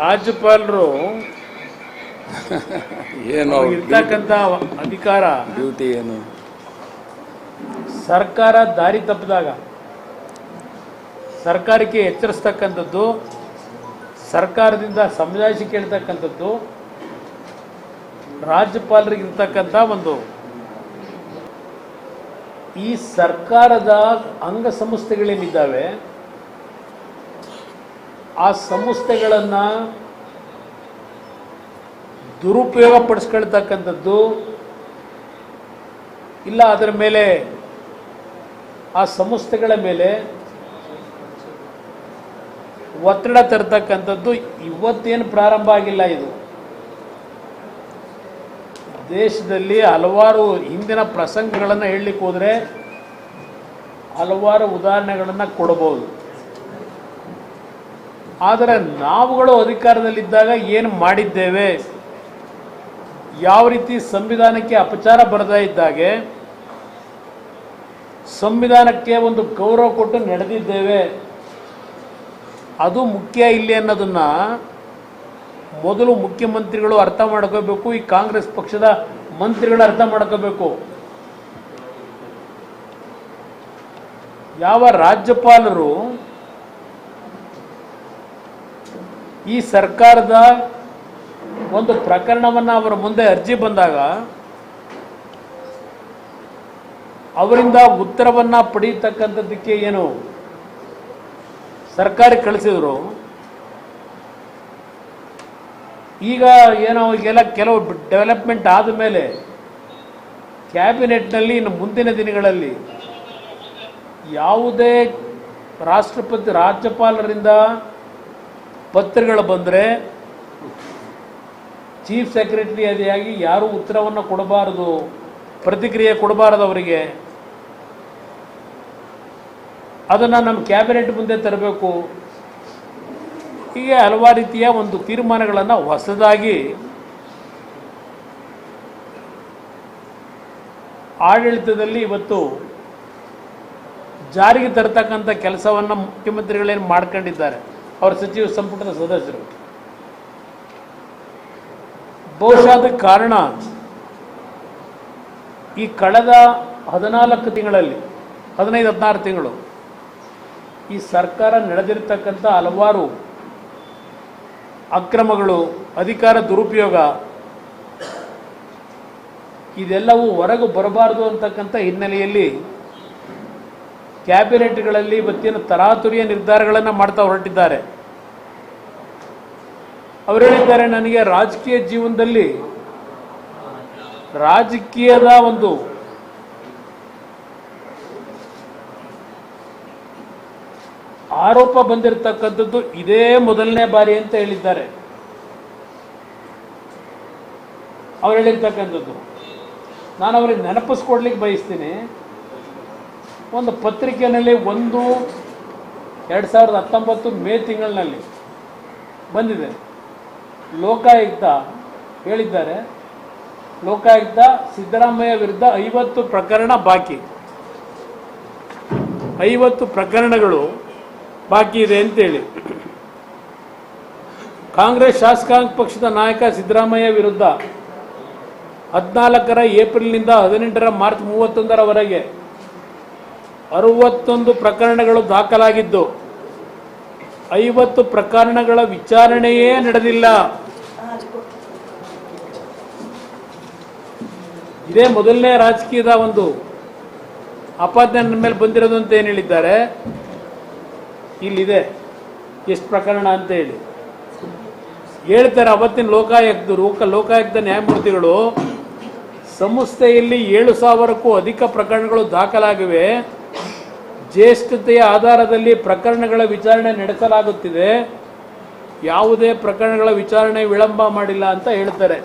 ರಾಜ್ಯಪಾಲರು ಏನು ಇರ್ತಕ್ಕಂಥ ಅಧಿಕಾರ ಡ್ಯೂಟಿ ಏನು? ಸರ್ಕಾರ ದಾರಿ ತಪ್ಪಿದಾಗ ಸರ್ಕಾರಕ್ಕೆ ಎಚ್ಚರಿಸ್ತಕ್ಕಂಥದ್ದು, ಸರ್ಕಾರದಿಂದ ಸಮಜಾಯಿಷಿ ಕೇಳ್ತಕ್ಕಂಥದ್ದು ರಾಜ್ಯಪಾಲರಿಗೆ ಇರ್ತಕ್ಕಂಥ ಒಂದು. ಈ ಸರ್ಕಾರದ ಅಂಗಸಂಸ್ಥೆಗಳೇನಿದ್ದಾವೆ ಆ ಸಂಸ್ಥೆಗಳನ್ನು ದುರುಪಯೋಗ ಪಡಿಸ್ಕೊಳ್ತಕ್ಕಂಥದ್ದು, ಇಲ್ಲ ಅದರ ಮೇಲೆ ಆ ಸಂಸ್ಥೆಗಳ ಮೇಲೆ ಒತ್ತಡ ತರ್ತಕ್ಕಂಥದ್ದು ಇವತ್ತೇನು ಪ್ರಾರಂಭ ಆಗಿಲ್ಲ. ಇದು ದೇಶದಲ್ಲಿ ಹಲವಾರು ಹಿಂದಿನ ಪ್ರಸಂಗಗಳನ್ನು ಹೇಳಲಿಕ್ಕೆ ಹೋದರೆ ಹಲವಾರು ಉದಾಹರಣೆಗಳನ್ನು ಕೊಡಬಹುದು. ಆದರೆ ನಾವುಗಳು ಅಧಿಕಾರದಲ್ಲಿದ್ದಾಗ ಏನು ಮಾಡಿದ್ದೇವೆ, ಯಾವ ರೀತಿ ಸಂವಿಧಾನಕ್ಕೆ ಅಪಚಾರ ಬರದೇ ಇದ್ದಾಗೆ ಸಂವಿಧಾನಕ್ಕೆ ಒಂದು ಗೌರವ ಕೊಟ್ಟು ನಡೆದಿದ್ದೇವೆ, ಅದು ಮುಖ್ಯ ಇಲ್ಲಿ ಅನ್ನೋದನ್ನ ಮೊದಲು ಮುಖ್ಯಮಂತ್ರಿಗಳು ಅರ್ಥ ಮಾಡ್ಕೋಬೇಕು. ಈ ಕಾಂಗ್ರೆಸ್ ಪಕ್ಷದ ಮಂತ್ರಿಗಳು ಅರ್ಥ ಮಾಡ್ಕೋಬೇಕು. ಯಾವ ರಾಜ್ಯಪಾಲರು ಈ ಸರ್ಕಾರದ ಒಂದು ಪ್ರಕರಣವನ್ನು ಅವರ ಮುಂದೆ ಅರ್ಜಿ ಬಂದಾಗ ಅವರಿಂದ ಉತ್ತರವನ್ನು ಪಡೆಯತಕ್ಕಂಥದ್ದಕ್ಕೆ ಏನು ಸರ್ಕಾರ ಕಳಿಸಿದ್ರು, ಈಗ ಏನೋ ಈಗೆಲ್ಲ ಕೆಲವು ಡೆವಲಪ್ಮೆಂಟ್ ಆದ ಮೇಲೆ ಕ್ಯಾಬಿನೆಟ್ನಲ್ಲಿ ಇನ್ನು ಮುಂದಿನ ದಿನಗಳಲ್ಲಿ ಯಾವುದೇ ರಾಜ್ಯಪಾಲರಿಂದ ಪತ್ರಗಳು ಬಂದರೆ ಚೀಫ್ ಸೆಕ್ರೆಟರಿ ಆದಿಯಾಗಿ ಯಾರೂ ಉತ್ತರವನ್ನು ಕೊಡಬಾರದು, ಪ್ರತಿಕ್ರಿಯೆ ಕೊಡಬಾರದು ಅವರಿಗೆ. ಅದನ್ನು ನಮ್ಮ ಕ್ಯಾಬಿನೆಟ್ ಮುಂದೆ ತರಬೇಕು. ಹೀಗೆ ಹಲವಾರು ರೀತಿಯ ಒಂದು ತೀರ್ಮಾನಗಳನ್ನು ಹೊಸದಾಗಿ ಆಡಳಿತದಲ್ಲಿ ಇವತ್ತು ಜಾರಿಗೆ ತರತಕ್ಕಂಥ ಕೆಲಸವನ್ನು ಮುಖ್ಯಮಂತ್ರಿಗಳೇನು ಮಾಡ್ಕೊಂಡಿದ್ದಾರೆ, ಅವರ ಸಚಿವ ಸಂಪುಟದ ಸದಸ್ಯರು. ಬಹುಶಃ ಅದಕ್ಕೆ ಕಾರಣ ಈ ಕಳೆದ 14 ತಿಂಗಳಲ್ಲಿ 15-16 ತಿಂಗಳು ಈ ಸರ್ಕಾರ ನಡೆದಿರ್ತಕ್ಕಂಥ ಹಲವಾರು ಅಕ್ರಮಗಳು, ಅಧಿಕಾರ ದುರುಪಯೋಗ, ಇದೆಲ್ಲವೂ ಹೊರಗೆ ಬರಬಾರದು ಅಂತಕ್ಕಂಥ ಹಿನ್ನೆಲೆಯಲ್ಲಿ ಕ್ಯಾಬಿನೆಟ್ಗಳಲ್ಲಿ ಇವತ್ತಿನ ತರಾತುರಿಯ ನಿರ್ಧಾರಗಳನ್ನು ಮಾಡ್ತಾ ಹೊರಟಿದ್ದಾರೆ. ಅವರು ಹೇಳಿದ್ದಾರೆ, ನನಗೆ ರಾಜಕೀಯ ಜೀವನದಲ್ಲಿ ರಾಜಕೀಯದ ಒಂದು ಆರೋಪ ಬಂದಿರತಕ್ಕಂಥದ್ದು ಇದೇ ಮೊದಲನೇ ಬಾರಿ ಅಂತ ಹೇಳಿದ್ದಾರೆ. ಅವ್ರು ಹೇಳಿರ್ತಕ್ಕಂಥದ್ದು ನಾನು ಅವ್ರಿಗೆ ನೆನಪಿಸ್ಕೊಡ್ಲಿಕ್ಕೆ ಬಯಸ್ತೀನಿ. ಒಂದು ಪತ್ರಿಕೆಯಲ್ಲಿ 1/2019 ಮೇ ತಿಂಗಳಿನಲ್ಲಿ ಬಂದಿದೆ. ಲೋಕಾಯುಕ್ತ ಹೇಳಿದ್ದಾರೆ, ಲೋಕಾಯುಕ್ತ ಸಿದ್ದರಾಮಯ್ಯ ವಿರುದ್ಧ 50 ಪ್ರಕರಣ ಬಾಕಿ, 50 ಪ್ರಕರಣಗಳು ಬಾಕಿ ಇದೆ ಅಂತೇಳಿ. ಕಾಂಗ್ರೆಸ್ ಶಾಸಕಾಂಗ ಪಕ್ಷದ ನಾಯಕ ಸಿದ್ದರಾಮಯ್ಯ ವಿರುದ್ಧ 14 ಏಪ್ರಿಲ್ನಿಂದ 18 ಮಾರ್ಚ್ 31ರವರೆಗೆ 61 ಪ್ರಕರಣಗಳು ದಾಖಲಾಗಿದ್ದು 50 ಪ್ರಕರಣಗಳ ವಿಚಾರಣೆಯೇ ನಡೆದಿಲ್ಲ. ಇದೇ ಮೊದಲನೇ ರಾಜಕೀಯದ ಒಂದು ಆಪಾದನೆ ನನ್ನ ಮೇಲೆ ಬಂದಿರೋದು ಅಂತ ಏನು ಹೇಳಿದ್ದಾರೆ. ಇಲ್ಲಿದೆ ಎಷ್ಟು ಪ್ರಕರಣ ಅಂತ ಹೇಳಿ ಹೇಳ್ತಾರೆ. ಅವತ್ತಿನ ಲೋಕಾಯುಕ್ತ ನ್ಯಾಯಮೂರ್ತಿಗಳು ಸಂಸ್ಥೆಯಲ್ಲಿ 7,000ಕ್ಕೂ ಅಧಿಕ ಪ್ರಕರಣಗಳು ದಾಖಲಾಗಿವೆ, ಜ್ಯೇಷ್ಠತೆಯ ಆಧಾರದಲ್ಲಿ ಪ್ರಕರಣಗಳ ವಿಚಾರಣೆ ನಡೆಸಲಾಗುತ್ತಿದೆ, ಯಾವುದೇ ಪ್ರಕರಣಗಳ ವಿಚಾರಣೆ ವಿಳಂಬ ಮಾಡಿಲ್ಲ ಅಂತ ಹೇಳ್ತಾರೆ.